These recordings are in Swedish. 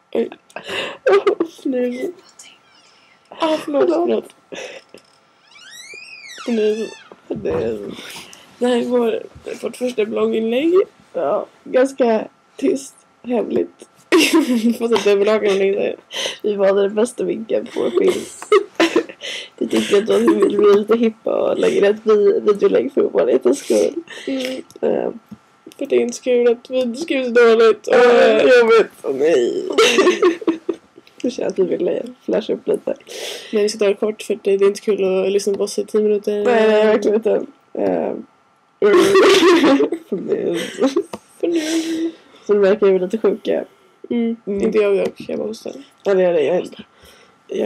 Nej. Nu. Förlåt. Nu. Det här är vårt första blogginlägg. Ja, ganska tyst, hemligt. Fast att överlagen längre. Vi valde den bästa vinkeln på vår film. Vi tyckte att vi ville bli lite hippa och lägga ett videolägg för ovanlighetens skull. För det är inte kul att vi skriver så dåligt. Jobbigt. Nej. Jag känner att vi ville flasha upp lite. Men vi ska ta det kort för det är inte kul att lyssna på oss i 10 minuter. Nej, verkligen inte. Så det verkar ju lite sjuka. Inte jag bara hostar. Ja, det är det. Jag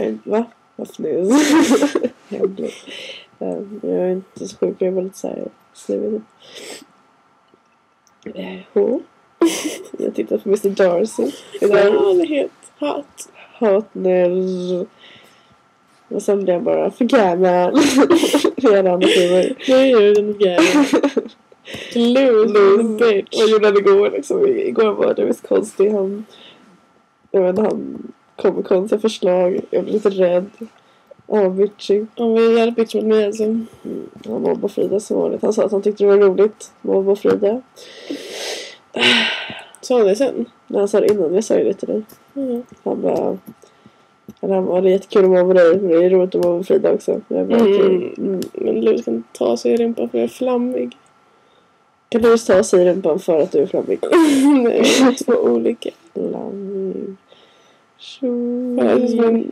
är inte, va? Vad fnus? Jag är inte så sjuk, jag var lite såhär slivig. Jag tittar på Mr. Darcy. Ja, det är helt Hatner. Och sen blev jag bara för gammal. Redan filmer. Nej, jag är den gammal. Lose bitch. Vad gjorde han igår liksom? Igår var det visst konstigt. Han kom med konstiga förslag. Jag blev lite rädd. Han var bitchig. Han var jävla bitch mot mig alltså. Han mobbade Frida som vanligt. Han sa att han tyckte det var roligt. Mobba Frida. Sa han det sen? Nej, han sa det innan. Jag sa ju det till dig. Han bara... det är jättekul att mobba dig. Men det är roligt att mobba Frida också. Men Luz kan ta sig i rumpan för jag är flammig. Kan du ta sig i rumpan för att du är flammig? Nej, två olika. Flammig.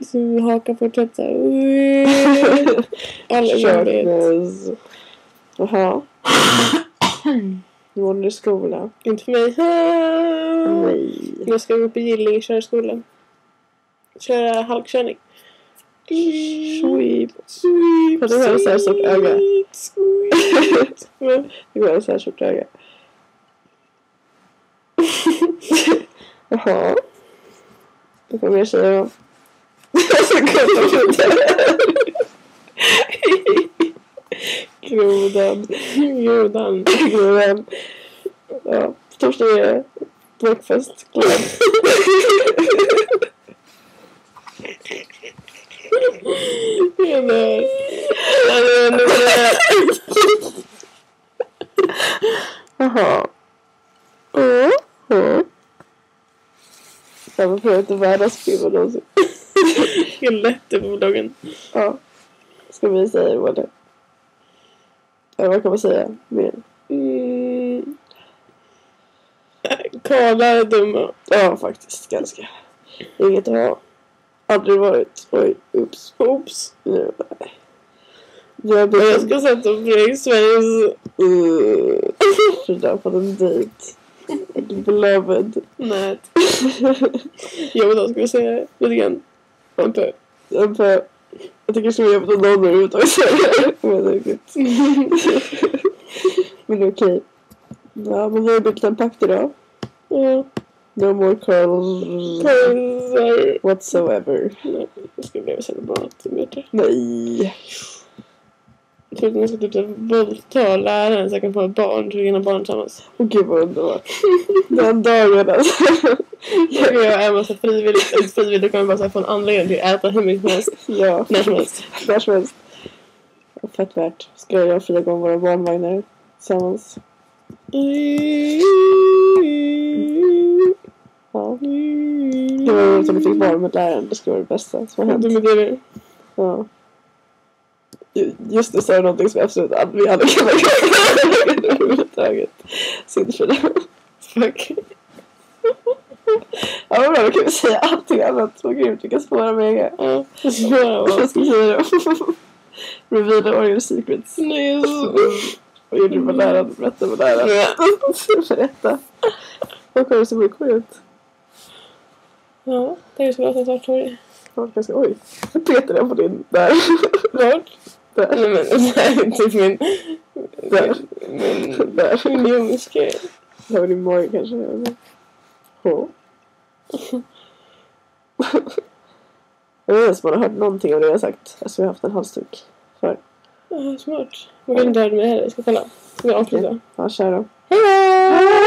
Som hakar på ett såhär. Alla vet. Jaha. Nu var du i skolan. Inte för mig. Nej. Jag ska gå upp i Gillinge körskolan. Köra halkkörning. Sweep. Kan du ha så här stort öga? Det går så här stort öga. Jaha. Det kommer jag säga då. Grodan. Ja, på torsdag är det breakfast club. Jaha. Jag var på inte världsfilm någonsin. Det är lätt det på dagen. Ja. Ska vi säga vad det? Ja, vad kan man säga mer? Karlar är dumma. Ja, faktiskt. Ganska. Inget att ha. Aldrig varit. Oj, oops. Nej. Jag ska sätta på Fredrik Sveriges... Frida på en dejt. Beloved. Nej. Jag vet vad ska vi säga lite grann. MP. Jag tycker så jobbigt att någon överhuvudtaget säger. Men det är okej. Ja, men vi har byggt en pakt idag. No more curls whatsoever. Nej, jag ska bli celibat. Nej. Jag tror att man ska typ våldta läraren så jag kan få ett barn till ena barn tillsammans. Åh gud vad underbart. Den dagen alltså. Jag är massa frivilligt kan man bara få en anledning till att äta hur mycket som helst. Ja. När som helst. Fett värt. Ska jag fira igång våra barnvagnar tillsammans? Ja. Det var roligt att vi fick barn med läraren. Det skulle vara det bästa som har hänt. Ja. Just det, så är det någonting som absolut vi hade kunnat göra överhuvudtaget. Synd för det. Fuck. Ja, men då kan vi säga allting annat. Vad grymt, vi kan spåra mega. Ja, vad ska vi säga då? Reveal all your secrets. Nej, vad gjorde du med läraren? Berätta med läraren. Berätta. Vad kommer det som blir korrekt? Ja, det är så bra att jag tar torg. Oj, jag petar den på din där. Vart? Där. Nej, men det är inte min... Där. Där. Min ljumske. Det var din mage kanske. Jag vet inte ens om man har hört någonting av det jag har sagt. Alltså vi har haft en halsduk för. Smart. Man kan inte höra det med heller. Jag ska kolla. Ska vi avsluta? Ja, kör då. Hej då!